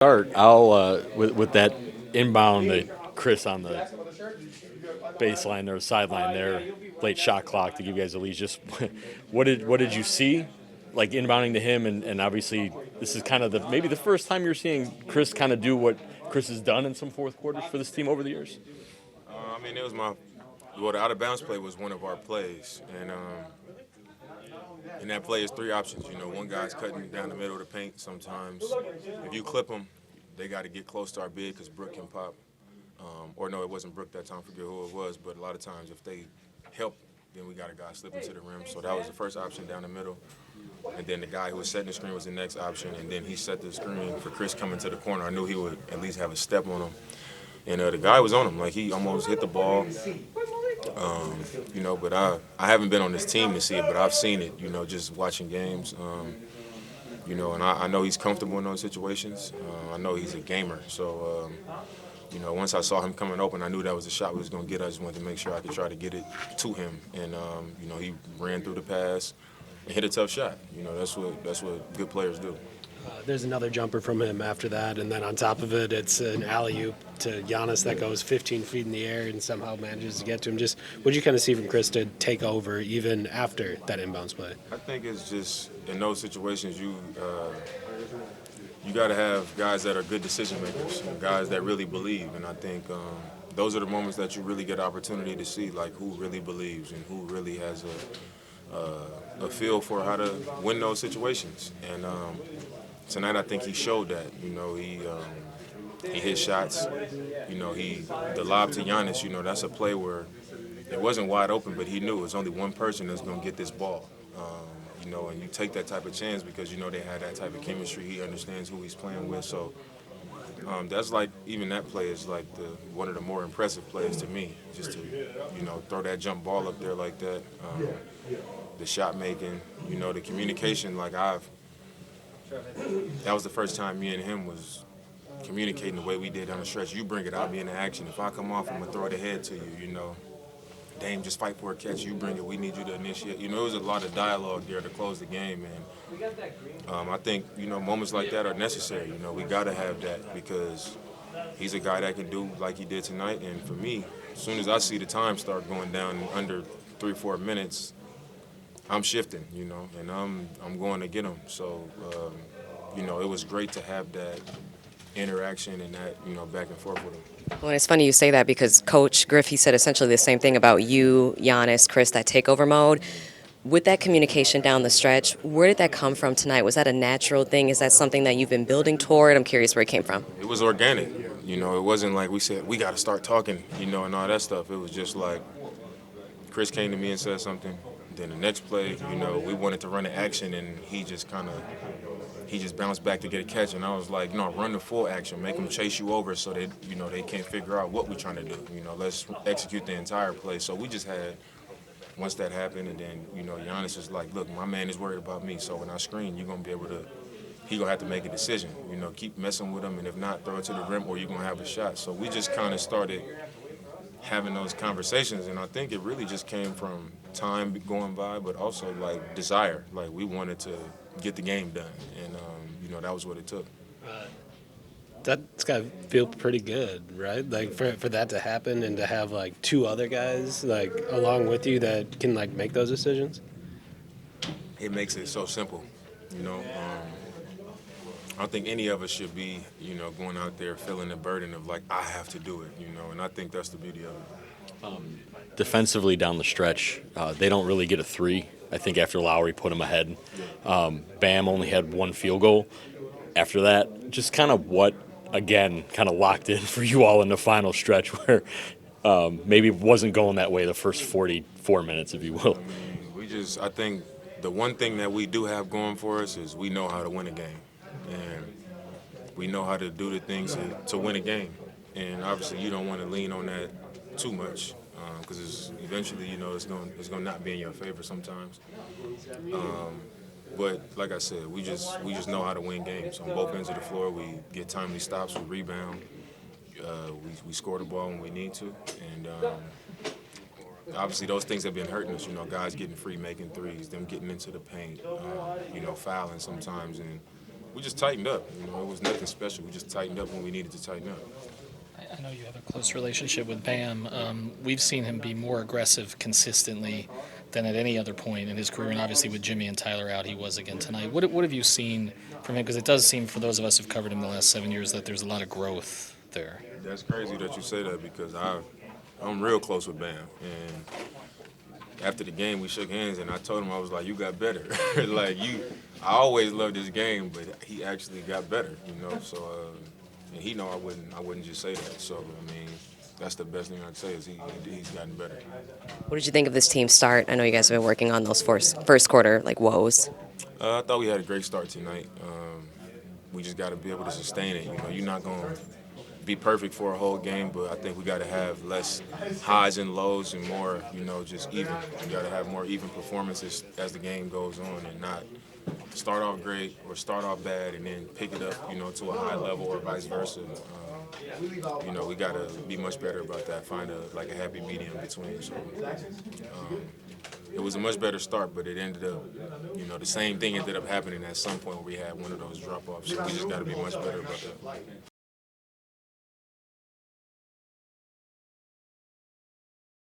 Start, I'll with that inbound that Chris on the baseline or sideline there, late shot clock to give you guys a lead. Just what did you see, like inbounding to him, and obviously this is kind of maybe the first time you're seeing Chris kind of do what Chris has done in some fourth quarters for this team over the years. I mean, it was the out of bounds play was one of our plays, and that play is three options. One guy's cutting down the middle of the paint. Sometimes, if you clip them, they got to get close to our big because Brook can pop. Or no, it wasn't Brook that time. I forget who it was, but a lot of times if they help, then we got a guy slipping to the rim. So that was the first option down the middle. And then the guy who was setting the screen was the next option. And then he set the screen for Chris coming to the corner. I knew he would at least have a step on him. And the guy was on him. Like, he almost hit the ball. But I haven't been on this team to see it, but I've seen it, just watching games. And I know he's comfortable in those situations. I know he's a gamer. So, once I saw him coming open, I knew that was a shot we was going to get. I just wanted to make sure I could try to get it to him. And, he ran through the pass and hit a tough shot. That's what good players do. There's another jumper from him after that, and then on top of it, it's an alley-oop to Giannis that goes 15 feet in the air and somehow manages to get to him. Just what did you kind of see from Chris to take over even after that inbounds play? I think it's just in those situations you got to have guys that are good decision makers, guys that really believe, and I think those are the moments that you really get opportunity to see, like who really believes and who really has a feel for how to win those situations. And tonight, I think he showed that. He hit shots. The lob to Giannis. That's a play where it wasn't wide open, but he knew it was only one person that's going to get this ball. And you take that type of chance because they had that type of chemistry. He understands who he's playing with. So that's like, even that play is like one of the more impressive plays to me. Just to throw that jump ball up there like that. The shot making. The communication. That was the first time me and him was communicating the way we did down the stretch. You bring it, I'll be in the action. If I come off, I'm going to throw it ahead to you, Dame, just fight for a catch. You bring it. We need you to initiate. It was a lot of dialogue there to close the game. And I think, moments like that are necessary. We got to have that because he's a guy that can do like he did tonight. And for me, as soon as I see the time start going down under 3-4 minutes, I'm shifting, and I'm going to get him. So, it was great to have that interaction and that, back and forth with him. Well, it's funny you say that because Coach Griff, he said essentially the same thing about you, Giannis, Chris, that takeover mode. With that communication down the stretch, where did that come from tonight? Was that a natural thing? Is that something that you've been building toward? I'm curious where it came from. It was organic. It wasn't like we said, we got to start talking, and all that stuff. It was just like Chris came to me and said something. Then the next play, we wanted to run the action, and he just bounced back to get a catch, and I was like, no, run the full action, make them chase you over so that, they can't figure out what we're trying to do. Let's execute the entire play. So we just had, once that happened, and then, Giannis is like, look, my man is worried about me, so when I screen, you're going to be able to, he going to have to make a decision, keep messing with him, and if not, throw it to the rim, or you're going to have a shot. So we just kind of started having those conversations, and I think it really just came from time going by, but also like desire. Like we wanted to get the game done, and that was what it took. That's got to feel pretty good, right? Like for that to happen and to have like two other guys like along with you that can like make those decisions. It makes it so simple, I don't think any of us should be, going out there feeling the burden of like, I have to do it, and I think that's the beauty of it. Defensively down the stretch, they don't really get a three. I think after Lowry put them ahead, Bam only had one field goal. After that, just kind of what, again, kind of locked in for you all in the final stretch where maybe wasn't going that way the first 44 minutes, if you will. I think the one thing that we do have going for us is we know how to win a game. And we know how to do the things to win a game. And obviously you don't want to lean on that too much because eventually, it's going to not be in your favor sometimes. But like I said, we just know how to win games. On both ends of the floor, we get timely stops, we rebound, we score the ball when we need to. And obviously those things have been hurting us, guys getting free, making threes, them getting into the paint, fouling sometimes. And we just tightened up. You know, it was nothing special. We just tightened up when we needed to tighten up. I know you have a close relationship with Bam. We've seen him be more aggressive consistently than at any other point in his career, and obviously with Jimmy and Tyler out, he was again tonight. What have you seen from him? Because it does seem, for those of us who've covered him the last 7 years, that there's a lot of growth there. That's crazy that you say that because I'm real close with Bam. And after the game, we shook hands, and I told him, I was like, you got better. I always loved this game, but he actually got better, you know. So, and he know I wouldn't just say that. So, I mean, that's the best thing I'd say is he's gotten better. What did you think of this team start? I know you guys have been working on those first quarter woes. I thought we had a great start tonight. We just got to be able to sustain it. You know, you're not going to be perfect for a whole game, but I think we got to have less highs and lows and more, you know, just even. We got to have more even performances as the game goes on and not start off great or start off bad and then pick it up, you know, to a high level or vice versa. You know, we got to be much better about that, find a happy medium between. So it was a much better start, but it ended up, you know, the same thing ended up happening at some point where we had one of those drop-offs. So we just got to be much better about that.